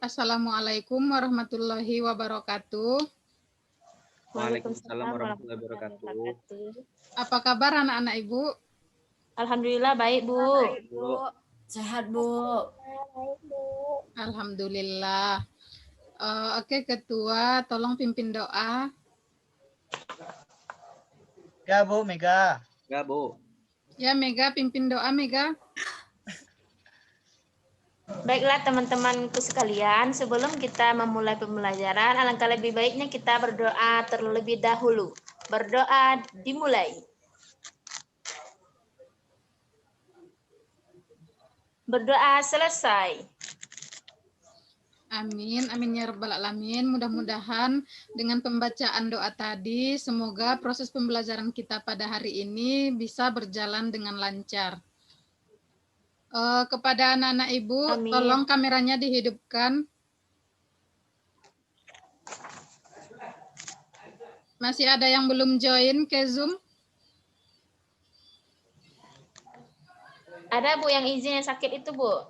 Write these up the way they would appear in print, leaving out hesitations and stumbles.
Assalamualaikum warahmatullahi wabarakatuh. Waalaikumsalam warahmatullahi wabarakatuh. Apa kabar anak-anak Ibu? Alhamdulillah baik, Bu. Sehat, Bu. Alhamdulillah. Oke, Ketua, tolong pimpin doa. Ya, Bu, Mega. Ya, Bu. Ya, Mega, pimpin doa, Mega. Baiklah teman-temanku sekalian, sebelum kita memulai pembelajaran, alangkah lebih baiknya kita berdoa terlebih dahulu. Berdoa dimulai. Berdoa selesai. Amin, amin ya rabbal alamin. Mudah-mudahan dengan pembacaan doa tadi, semoga proses pembelajaran kita pada hari ini bisa berjalan dengan lancar. Kepada anak-anak Ibu, Amin. tolong kameranya dihidupkan. Masih ada yang belum join ke Zoom? Ada Bu yang izin yang sakit itu, Bu?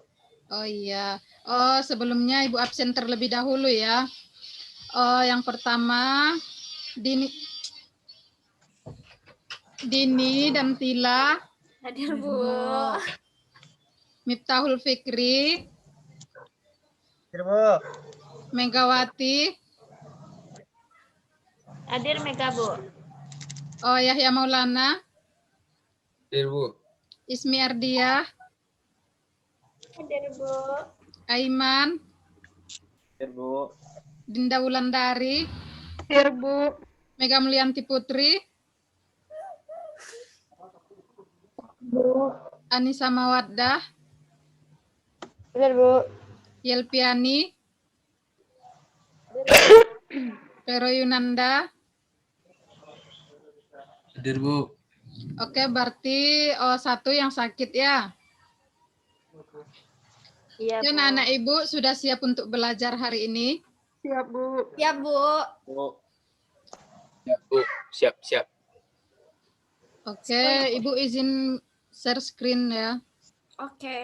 Oh iya. Oh, sebelumnya Ibu absen terlebih dahulu ya. Yang pertama, Dini dan Tila. Hadir, Bu. Miftahul Fikri. Hadir, Bu. Megawati. Hadir Mega, Bu. Oh, Yahya Maulana. Hadir, Bu. Ismi Ardiah. Hadir, Bu. Aiman. Hadir, Bu. Dinda Wulandari. Hadir, Bu. Mega Mulyanti Putri. Bu. Anissa Mawaddah. Hadir, Bu. Yelpiani. Vero Yunanda. Hadir, Bu. Oke, berarti satu yang sakit ya. Iya, Ya, Bu. anak-anak Ibu sudah siap untuk belajar hari ini? Siap, Bu. Siap, Bu. Bu. Ya, Bu. Siap, siap. Oke, Ibu izin share screen ya. Oke.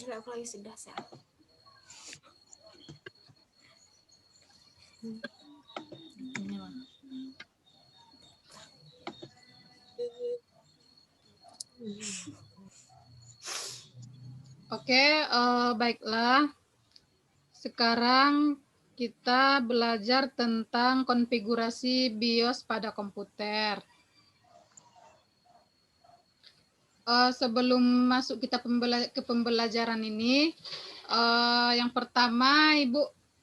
Tidak, aku lagi sudah sehat. Oke, baiklah. Sekarang kita belajar tentang konfigurasi BIOS pada komputer. Sebelum masuk kita ke pembelajaran ini, yang pertama Ibu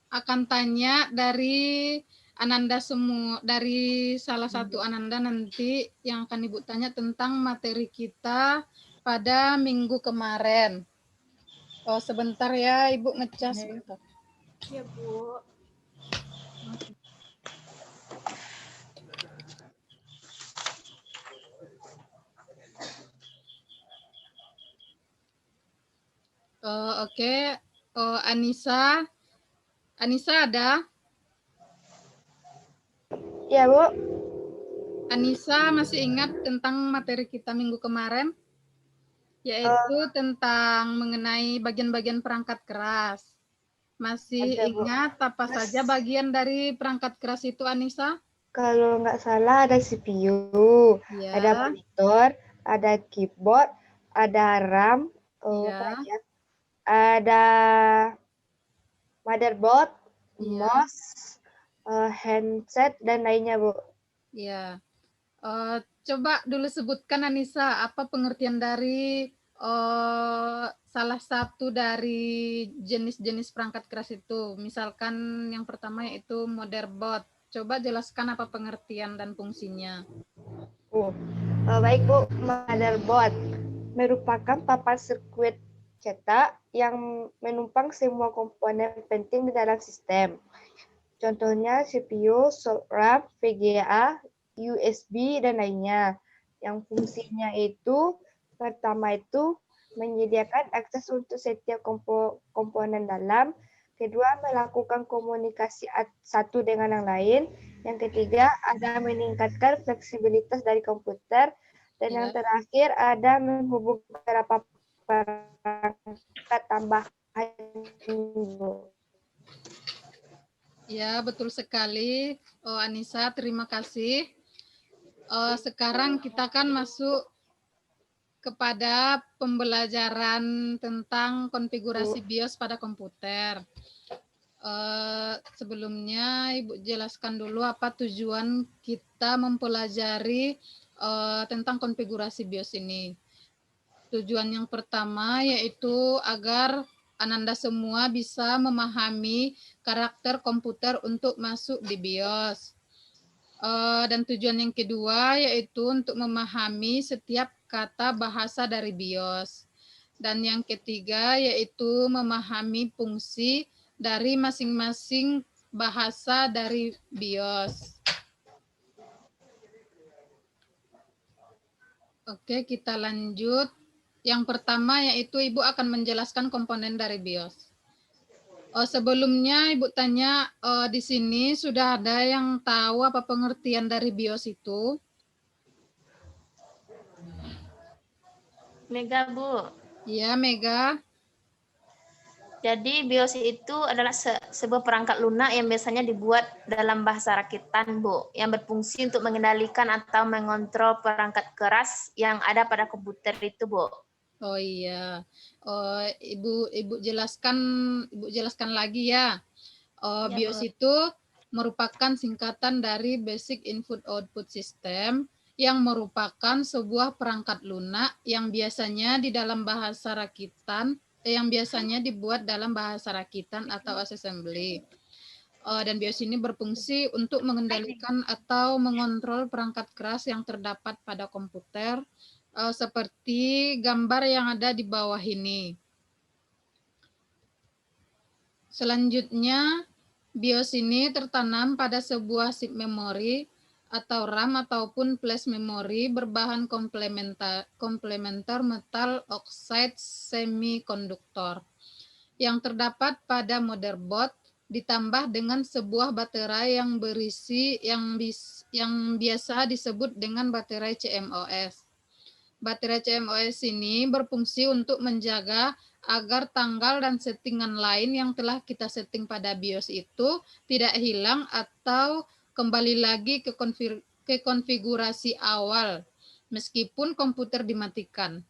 akan tanya dari Ananda semua, dari salah satu Ananda nanti yang akan Ibu tanya tentang materi kita pada minggu kemarin. Sebentar ya, Ibu ngecas sebentar. Ya, Bu. Oke. Anissa. Anissa ada? Ya, Bu. Anissa masih ingat tentang materi kita minggu kemarin? Yaitu tentang mengenai bagian-bagian perangkat keras. Masih Ada, Bu. ingat apa saja bagian dari perangkat keras itu, Anissa? Kalau nggak salah ada CPU, Ya. ada monitor, ada keyboard, ada RAM, Iya. apa lagi ya? Ada motherboard, Iya. mouse, handset, dan lainnya, Bu. Ya. Coba dulu sebutkan, Anissa, apa pengertian dari salah satu dari jenis-jenis perangkat keras itu. Misalkan yang pertama yaitu motherboard. Coba jelaskan apa pengertian dan fungsinya. Baik, Bu. Motherboard merupakan papan sirkuit cetak yang menumpang semua komponen penting di dalam sistem. Contohnya CPU, RAM, VGA, USB, dan lainnya. Yang fungsinya itu, pertama itu menyediakan akses untuk setiap komponen dalam, Kedua, melakukan komunikasi satu dengan yang lain. Yang ketiga, ada meningkatkan fleksibilitas dari komputer. Dan yang terakhir, ada menghubungkan beberapa perangkat tambahan. Ya, betul sekali. Oh, Anissa, terima kasih. Sekarang kita kan masuk kepada pembelajaran tentang konfigurasi BIOS pada komputer. Sebelumnya Ibu jelaskan dulu apa tujuan kita mempelajari tentang konfigurasi BIOS ini. Tujuan yang pertama yaitu agar Ananda semua bisa memahami karakter komputer untuk masuk di BIOS. Dan tujuan yang kedua yaitu untuk memahami setiap kata bahasa dari BIOS. Dan yang ketiga yaitu memahami fungsi dari masing-masing bahasa dari BIOS. Oke, kita lanjut. Yang pertama yaitu Ibu akan menjelaskan komponen dari BIOS. Sebelumnya Ibu tanya, di sini sudah ada yang tahu apa pengertian dari BIOS itu? Mega, Bu. Iya, Mega. Jadi BIOS itu adalah sebuah perangkat lunak yang biasanya dibuat dalam bahasa rakitan, Bu, yang berfungsi untuk mengendalikan atau mengontrol perangkat keras yang ada pada komputer itu, Bu. Oh iya, Ibu jelaskan lagi ya. Ya, BIOS Bu. itu merupakan singkatan dari Basic Input Output System yang merupakan sebuah perangkat lunak yang biasanya dibuat dalam bahasa rakitan atau assembly. Dan BIOS ini berfungsi untuk mengendalikan atau mengontrol perangkat keras yang terdapat pada komputer seperti gambar yang ada di bawah ini. Selanjutnya, BIOS ini tertanam pada sebuah chip memori atau RAM ataupun flash memory berbahan komplementer metal oxide semikonduktor yang terdapat pada motherboard ditambah dengan sebuah baterai yang berisi yang biasa disebut dengan baterai CMOS. Baterai CMOS ini berfungsi untuk menjaga agar tanggal dan settingan lain yang telah kita setting pada BIOS itu tidak hilang atau kembali lagi ke konfigurasi awal meskipun komputer dimatikan.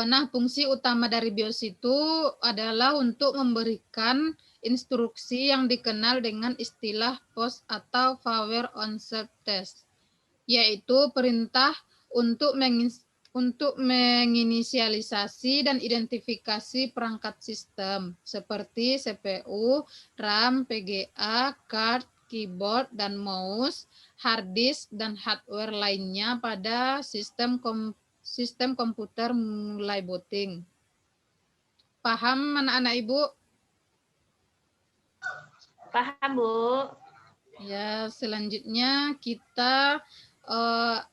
Nah, fungsi utama dari BIOS itu adalah untuk memberikan instruksi yang dikenal dengan istilah POS atau Power On-Set Test, yaitu perintah untuk menginisialisasi dan identifikasi perangkat sistem seperti CPU, RAM, PGA, card, keyboard, dan mouse, hard disk, dan hardware lainnya pada sistem komputer mulai booting. Paham anak-anak Ibu? Paham, Bu. Ya, selanjutnya kita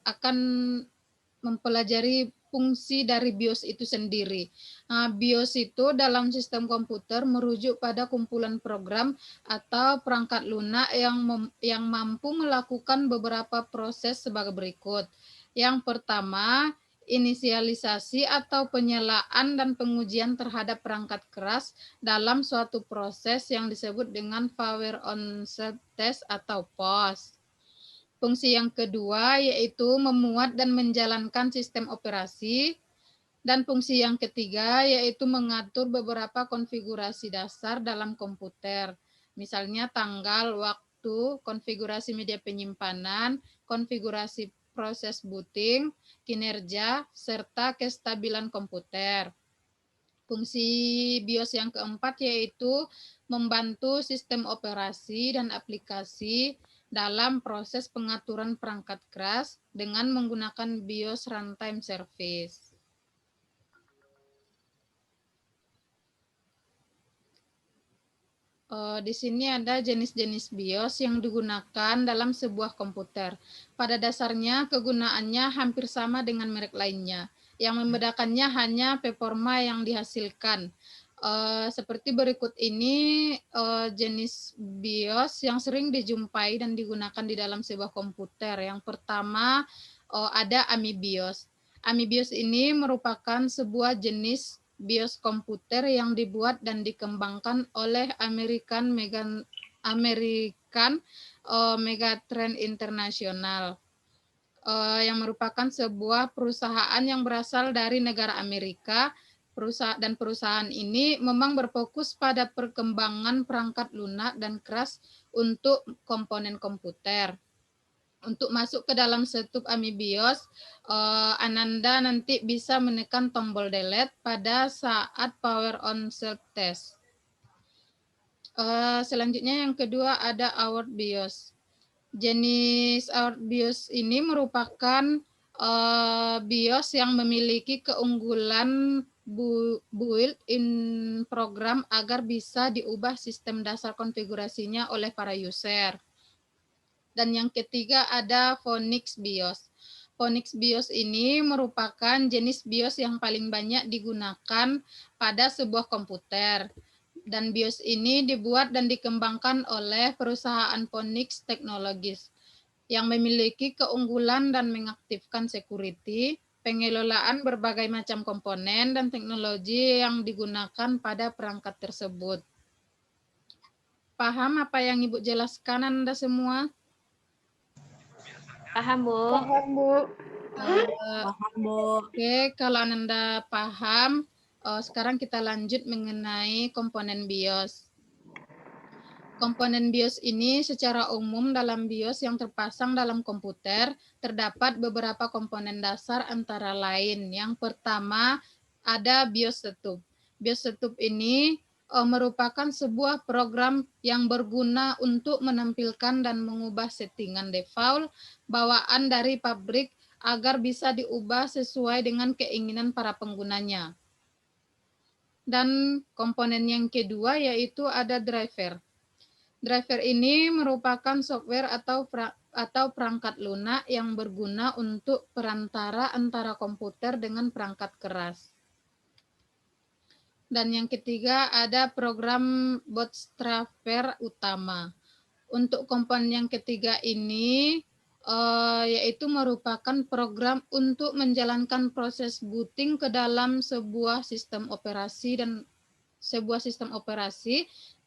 akan mempelajari fungsi dari BIOS itu sendiri. BIOS itu dalam sistem komputer merujuk pada kumpulan program atau perangkat lunak yang mampu melakukan beberapa proses sebagai berikut. Yang pertama, inisialisasi atau penyalaan dan pengujian terhadap perangkat keras dalam suatu proses yang disebut dengan Power On-Set Test atau POS. Fungsi yang kedua yaitu memuat dan menjalankan sistem operasi. Dan fungsi yang ketiga yaitu mengatur beberapa konfigurasi dasar dalam komputer. Misalnya tanggal, waktu, konfigurasi media penyimpanan, konfigurasi proses booting, kinerja, serta kestabilan komputer. Fungsi BIOS yang keempat yaitu membantu sistem operasi dan aplikasi dalam proses pengaturan perangkat keras dengan menggunakan BIOS Runtime Service. Di sini ada jenis-jenis BIOS yang digunakan dalam sebuah komputer. Pada dasarnya kegunaannya hampir sama dengan merek lainnya. Yang membedakannya hanya performa yang dihasilkan. Seperti berikut ini jenis BIOS yang sering dijumpai dan digunakan di dalam sebuah komputer. Yang pertama ada AMI BIOS. AMI BIOS ini merupakan sebuah jenis BIOS komputer yang dibuat dan dikembangkan oleh American Megatrend International, yang merupakan sebuah perusahaan yang berasal dari negara Amerika. Perusahaan ini memang berfokus pada perkembangan perangkat lunak dan keras untuk komponen komputer. Untuk masuk ke dalam setup AMI BIOS, Ananda nanti bisa menekan tombol delete pada saat power on self test. Selanjutnya yang kedua ada Award BIOS. Jenis Award BIOS ini merupakan BIOS yang memiliki keunggulan built-in program agar bisa diubah sistem dasar konfigurasinya oleh para user. Dan yang ketiga ada Phoenix BIOS. Phoenix BIOS ini merupakan jenis BIOS yang paling banyak digunakan pada sebuah komputer. Dan BIOS ini dibuat dan dikembangkan oleh perusahaan Phoenix Technologies yang memiliki keunggulan dan mengaktifkan security, pengelolaan berbagai macam komponen dan teknologi yang digunakan pada perangkat tersebut. Paham apa yang Ibu jelaskan Anda semua? Paham, Bu? Paham, Bu. Paham, Bu. Oke, kalau Anda paham, sekarang kita lanjut mengenai komponen BIOS. Komponen BIOS ini secara umum dalam BIOS yang terpasang dalam komputer terdapat beberapa komponen dasar antara lain. Yang pertama ada BIOS setup. BIOS setup ini merupakan sebuah program yang berguna untuk menampilkan dan mengubah settingan default bawaan dari pabrik agar bisa diubah sesuai dengan keinginan para penggunanya. Dan komponen yang kedua yaitu ada driver. Driver ini merupakan software atau perangkat lunak yang berguna untuk perantara antara komputer dengan perangkat keras. Dan yang ketiga ada program bootstrapper utama. Untuk komponen yang ketiga ini yaitu merupakan program untuk menjalankan proses booting ke dalam sebuah sistem operasi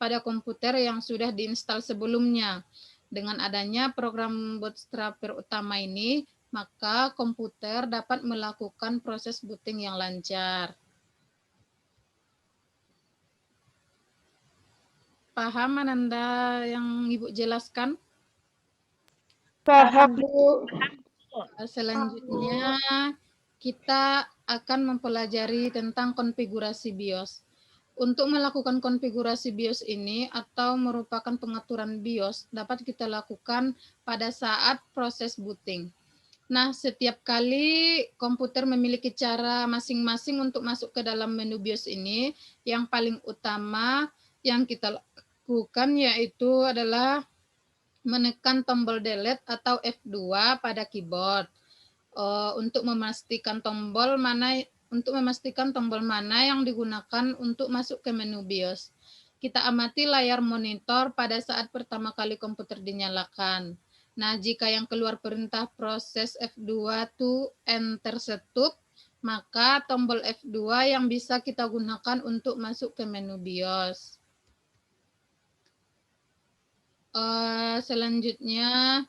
pada komputer yang sudah diinstal sebelumnya. Dengan adanya program bootstrapper utama ini, maka komputer dapat melakukan proses booting yang lancar. Paham Ananda yang Ibu jelaskan? Paham, Bu. Selanjutnya kita akan mempelajari tentang konfigurasi BIOS. Untuk melakukan konfigurasi BIOS ini atau merupakan pengaturan BIOS dapat kita lakukan pada saat proses booting. Nah, setiap kali komputer memiliki cara masing-masing untuk masuk ke dalam menu BIOS ini. Yang paling utama yang kita lakukan yaitu adalah menekan tombol delete atau F2 pada keyboard untuk memastikan tombol mana yang digunakan untuk masuk ke menu BIOS. Kita amati layar monitor pada saat pertama kali komputer dinyalakan. Nah, jika yang keluar perintah proses F2 to enter setup, maka tombol F2 yang bisa kita gunakan untuk masuk ke menu BIOS. Selanjutnya,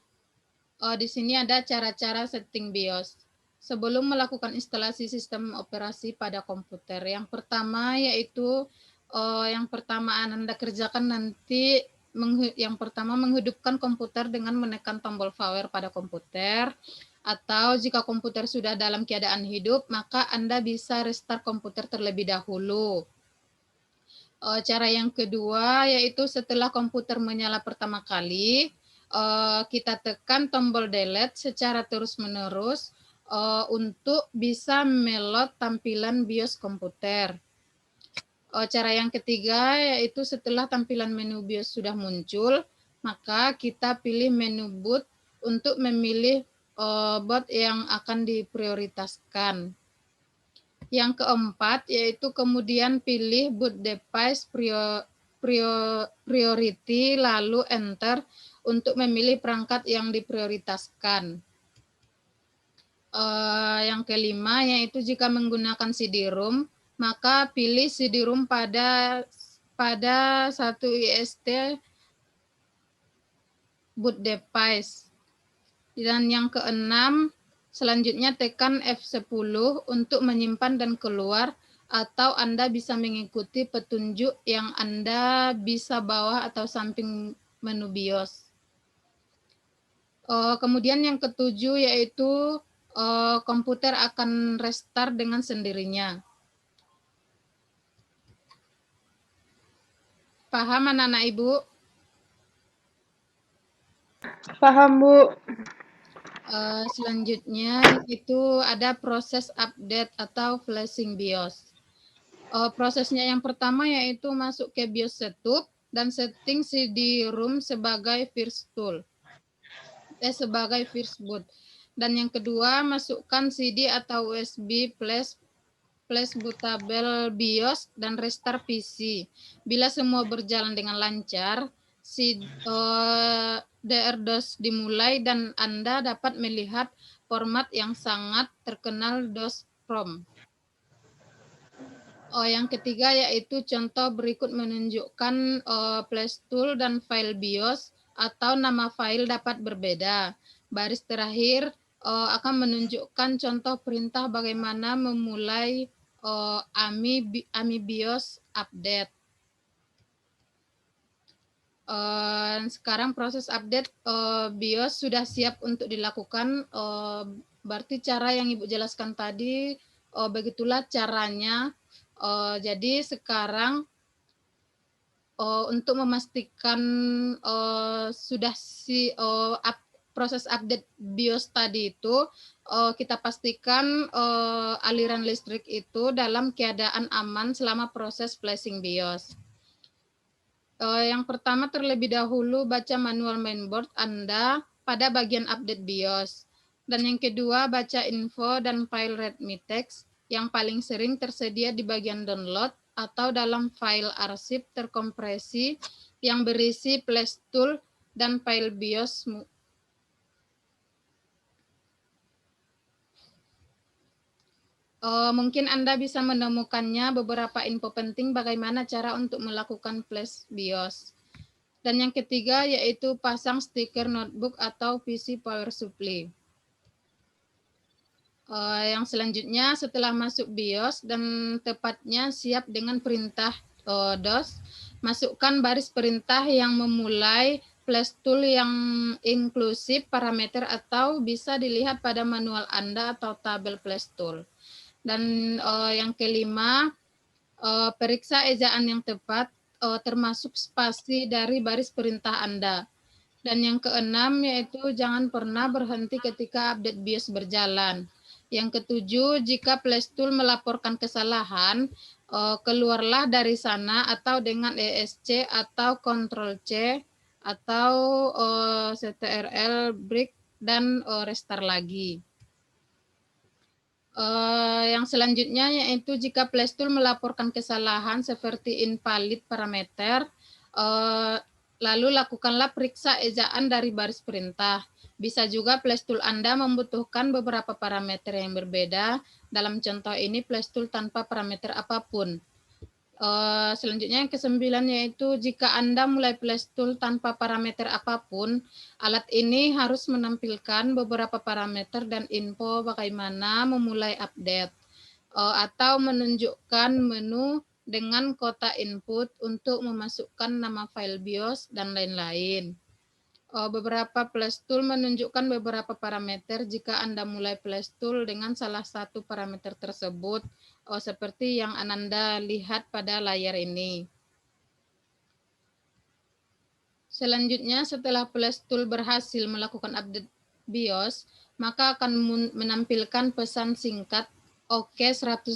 di sini ada cara-cara setting BIOS. Sebelum melakukan instalasi sistem operasi pada komputer, yang pertama yaitu Anda kerjakan nanti, yang pertama menghidupkan komputer dengan menekan tombol power pada komputer, atau jika komputer sudah dalam keadaan hidup, maka Anda bisa restart komputer terlebih dahulu. Cara yang kedua yaitu setelah komputer menyala pertama kali, kita tekan tombol delete secara terus-menerus untuk bisa melot tampilan BIOS komputer. Cara yang ketiga yaitu setelah tampilan menu BIOS sudah muncul, maka kita pilih menu boot untuk memilih boot yang akan diprioritaskan. Yang keempat yaitu kemudian pilih boot device priority lalu enter untuk memilih perangkat yang diprioritaskan. Yang kelima yaitu jika menggunakan CD-ROM maka pilih CD-ROM pada satu IST boot device. Dan yang keenam, selanjutnya tekan F10 untuk menyimpan dan keluar, atau Anda bisa mengikuti petunjuk yang Anda bisa bawah atau samping menu BIOS. Kemudian yang ketujuh yaitu komputer akan restart dengan sendirinya. Paham anak-anak Ibu? Paham, Bu. Selanjutnya itu ada proses update atau flashing BIOS. Prosesnya yang pertama yaitu masuk ke BIOS setup dan setting CD-ROM sebagai first tool, sebagai first boot. Dan yang kedua masukkan CD atau USB flash bootable BIOS dan restart PC. Bila semua berjalan dengan lancar, DRDOS dimulai dan Anda dapat melihat format yang sangat terkenal DOS-ROM. Yang ketiga yaitu contoh berikut menunjukkan flash tool dan file BIOS atau nama file dapat berbeda. Baris terakhir akan menunjukkan contoh perintah bagaimana memulai AMI BIOS update. Sekarang proses update BIOS sudah siap untuk dilakukan. Berarti cara yang Ibu jelaskan tadi, begitulah caranya. Jadi sekarang untuk memastikan sudah proses update BIOS tadi itu, kita pastikan aliran listrik itu dalam keadaan aman selama proses flashing BIOS. Yang pertama terlebih dahulu baca manual mainboard Anda pada bagian update BIOS. Dan yang kedua baca info dan file readme text yang paling sering tersedia di bagian download atau dalam file arsip terkompresi yang berisi flash tool dan file BIOS. Mungkin Anda bisa menemukannya beberapa info penting bagaimana cara untuk melakukan flash BIOS. Dan yang ketiga yaitu pasang stiker notebook atau PC power supply. Yang selanjutnya setelah masuk BIOS dan tepatnya siap dengan perintah DOS, masukkan baris perintah yang memulai flash tool yang inklusif parameter atau bisa dilihat pada manual Anda atau tabel flash tool. Dan yang kelima, periksa ejaan yang tepat termasuk spasi dari baris perintah Anda. Dan yang keenam yaitu jangan pernah berhenti ketika update BIOS berjalan. Yang ketujuh, jika flash tool melaporkan kesalahan, keluarlah dari sana atau dengan ESC atau Ctrl C atau CTRL break dan restart lagi. Yang selanjutnya yaitu jika flash tool melaporkan kesalahan seperti invalid parameter, lalu lakukanlah periksa ejaan dari baris perintah. Bisa juga flash tool Anda membutuhkan beberapa parameter yang berbeda. Dalam contoh ini flash tool tanpa parameter apapun. Selanjutnya yang kesembilan yaitu jika Anda mulai flash tool tanpa parameter apapun, alat ini harus menampilkan beberapa parameter dan info bagaimana memulai update atau menunjukkan menu dengan kotak input untuk memasukkan nama file BIOS dan lain-lain. Beberapa flash tool menunjukkan beberapa parameter jika Anda mulai flash tool dengan salah satu parameter tersebut, seperti yang Ananda lihat pada layar ini. Selanjutnya, setelah flash tool berhasil melakukan update BIOS, maka akan menampilkan pesan singkat Oke 100%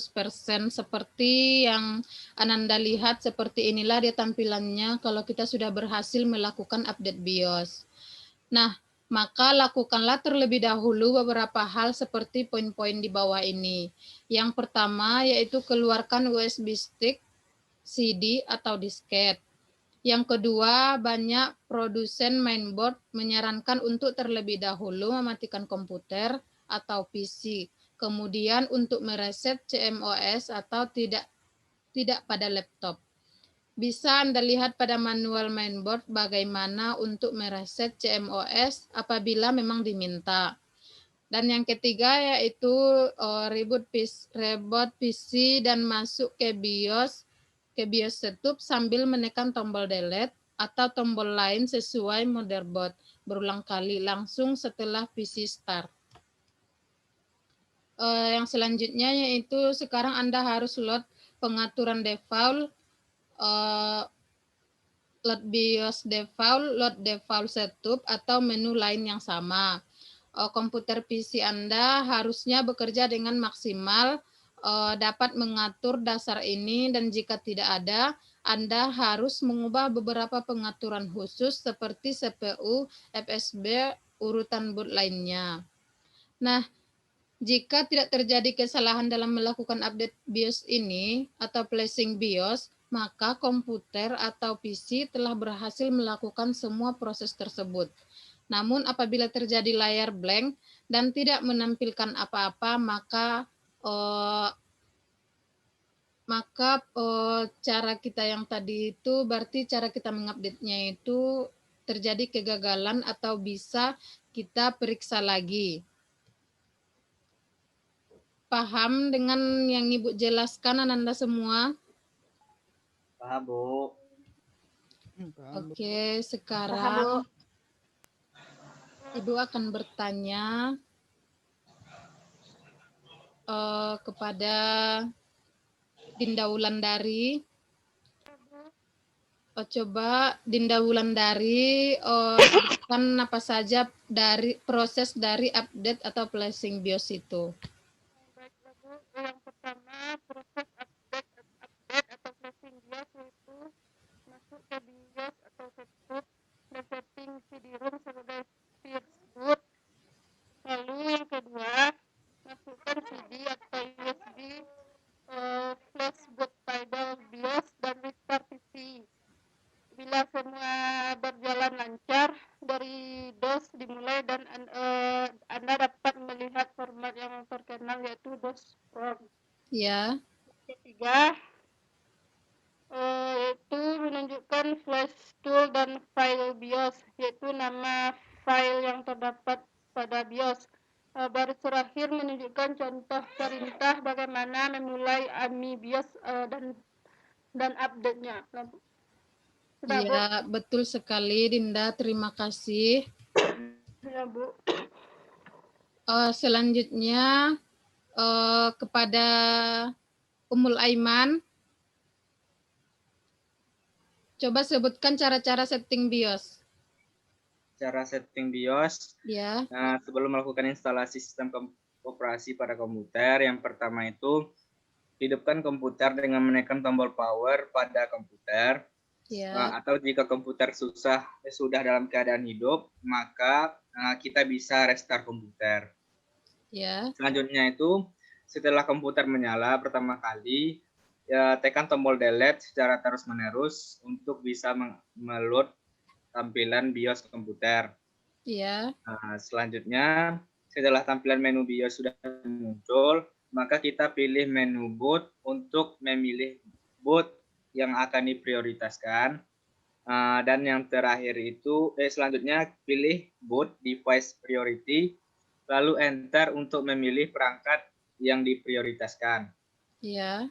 seperti yang Ananda lihat. Seperti inilah dia tampilannya kalau kita sudah berhasil melakukan update BIOS. Nah, maka lakukanlah terlebih dahulu beberapa hal seperti poin-poin di bawah ini. Yang pertama yaitu keluarkan USB stick, CD atau disket. Yang kedua, banyak produsen mainboard menyarankan untuk terlebih dahulu mematikan komputer atau PC. Kemudian untuk mereset CMOS atau tidak pada laptop. Bisa Anda lihat pada manual mainboard bagaimana untuk mereset CMOS apabila memang diminta. Dan yang ketiga yaitu reboot PC dan masuk ke BIOS setup sambil menekan tombol delete atau tombol lain sesuai motherboard berulang kali langsung setelah PC start. Yang selanjutnya yaitu sekarang Anda harus load pengaturan default, load BIOS default, load default setup atau menu lain yang sama. Komputer PC Anda harusnya bekerja dengan maksimal, dapat mengatur dasar ini, dan jika tidak ada, Anda harus mengubah beberapa pengaturan khusus seperti CPU, FSB, urutan boot lainnya. Nah, jika tidak terjadi kesalahan dalam melakukan update BIOS ini atau flashing BIOS, maka komputer atau PC telah berhasil melakukan semua proses tersebut. Namun apabila terjadi layar blank dan tidak menampilkan apa-apa, maka cara kita yang tadi itu berarti cara kita mengupdate-nya itu terjadi kegagalan atau bisa kita periksa lagi. Paham dengan yang Ibu jelaskan Ananda semua? Paham, Bu. Oke, Paham, sekarang Bu. Ibu akan bertanya kepada Dinda Wulandari. Coba Dinda Wulandari sebutkan apa saja dari proses dari update atau flashing BIOS itu. Baiklah Bu, yang pertama proses update atau flashing BIOS yaitu masuk ke BIOS atau setup dan setting CD-ROM sebagai first boot. Lalu yang kedua, masukkan CD atau USB flash boot pada BIOS dan restart PC. Bila semua berjalan lancar, dari DOS dimulai dan Anda dapat melihat format yang terkenal yaitu DOS ROM. Ya. Ketiga, yaitu menunjukkan flash tool dan file BIOS, yaitu nama file yang terdapat pada BIOS. Baris terakhir menunjukkan contoh perintah bagaimana memulai AMI BIOS dan update-nya. Sudah, Bu? Ya, betul sekali Dinda, terima kasih. Ya, Bu. Selanjutnya kepada Ummul Aiman. Coba sebutkan cara-cara setting BIOS. Cara setting BIOS. Ya. Nah, sebelum melakukan instalasi sistem operasi pada komputer, yang pertama itu hidupkan komputer dengan menekan tombol power pada komputer. Ya. Atau jika komputer sudah dalam keadaan hidup, maka kita bisa restart komputer. Ya. Selanjutnya itu setelah komputer menyala pertama kali, tekan tombol delete secara terus-menerus untuk bisa meload tampilan BIOS komputer. Ya. Selanjutnya setelah tampilan menu BIOS sudah muncul, maka kita pilih menu boot untuk memilih boot yang akan diprioritaskan. Dan yang terakhir itu selanjutnya pilih boot device priority, lalu enter untuk memilih perangkat yang diprioritaskan. Ya.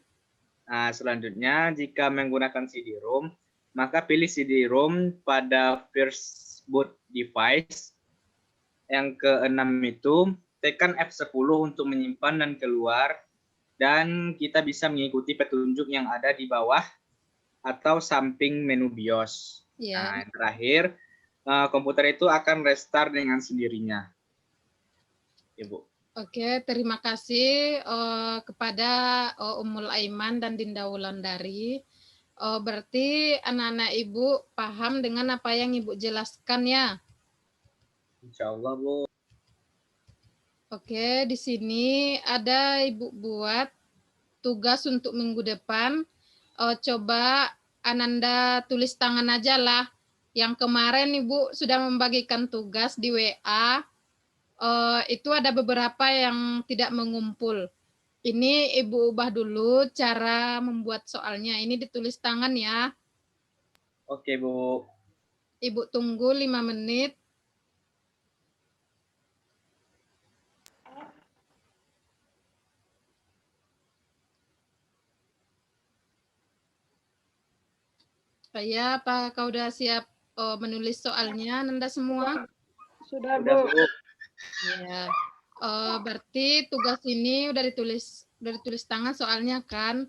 Selanjutnya jika menggunakan CD-ROM, maka pilih CD-ROM pada first boot device. Yang keenam itu tekan F10 untuk menyimpan dan keluar, dan kita bisa mengikuti petunjuk yang ada di bawah atau samping menu BIOS. Ya. Yang terakhir, komputer itu akan restart dengan sendirinya. Ibu. Oke, terima kasih kepada Ummul Aiman dan Dinda Wulandari. Berarti anak-anak Ibu paham dengan apa yang Ibu jelaskan ya? Insya Allah, Bu. Oke, di sini ada Ibu buat tugas untuk minggu depan. Coba Ananda tulis tangan aja lah. Yang kemarin Ibu sudah membagikan tugas di WA. Itu ada beberapa yang tidak mengumpul. Ini Ibu ubah dulu cara membuat soalnya. Ini ditulis tangan ya. Oke, Bu. Ibu tunggu 5 menit. Apakah udah siap menulis soalnya, Nanda semua? Sudah, Udah, Bu. Bu. Ya. Berarti tugas ini udah ditulis tangan soalnya kan.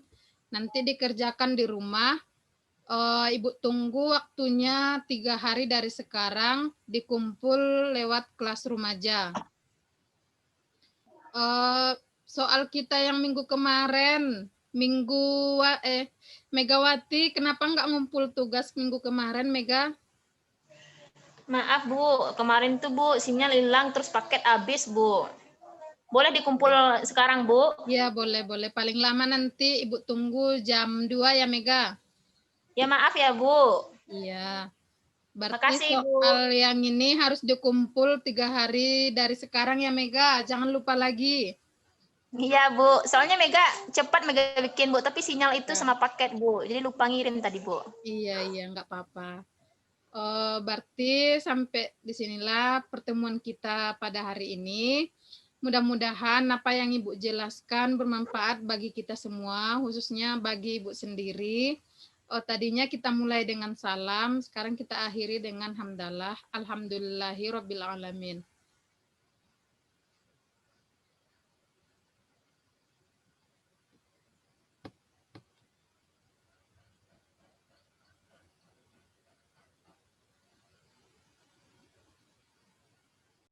Nanti dikerjakan di rumah. Ibu tunggu waktunya 3 hari dari sekarang, dikumpul lewat Classroom aja. Soal kita yang minggu kemarin, Megawati, kenapa nggak ngumpul tugas minggu kemarin, Mega? Maaf Bu, kemarin tuh Bu sinyal hilang terus paket habis Bu. Boleh dikumpul sekarang Bu? Ya, boleh. Paling lama nanti Ibu tunggu jam 2 ya, Mega? Ya maaf ya Bu. Iya. Berarti Makasih, Bu. soal yang ini harus dikumpul 3 hari dari sekarang ya, Mega. Jangan lupa lagi. Iya Bu, soalnya Mega cepat Mega bikin Bu, tapi sinyal itu Ya. sama paket Bu, jadi lupa ngirim tadi Bu. Iya, nggak apa-apa. Berarti sampai di sinilah pertemuan kita pada hari ini. Mudah-mudahan apa yang Ibu jelaskan bermanfaat bagi kita semua, khususnya bagi Ibu sendiri. Tadinya kita mulai dengan salam, sekarang kita akhiri dengan hamdalah. Alhamdulillahirabbil alamin.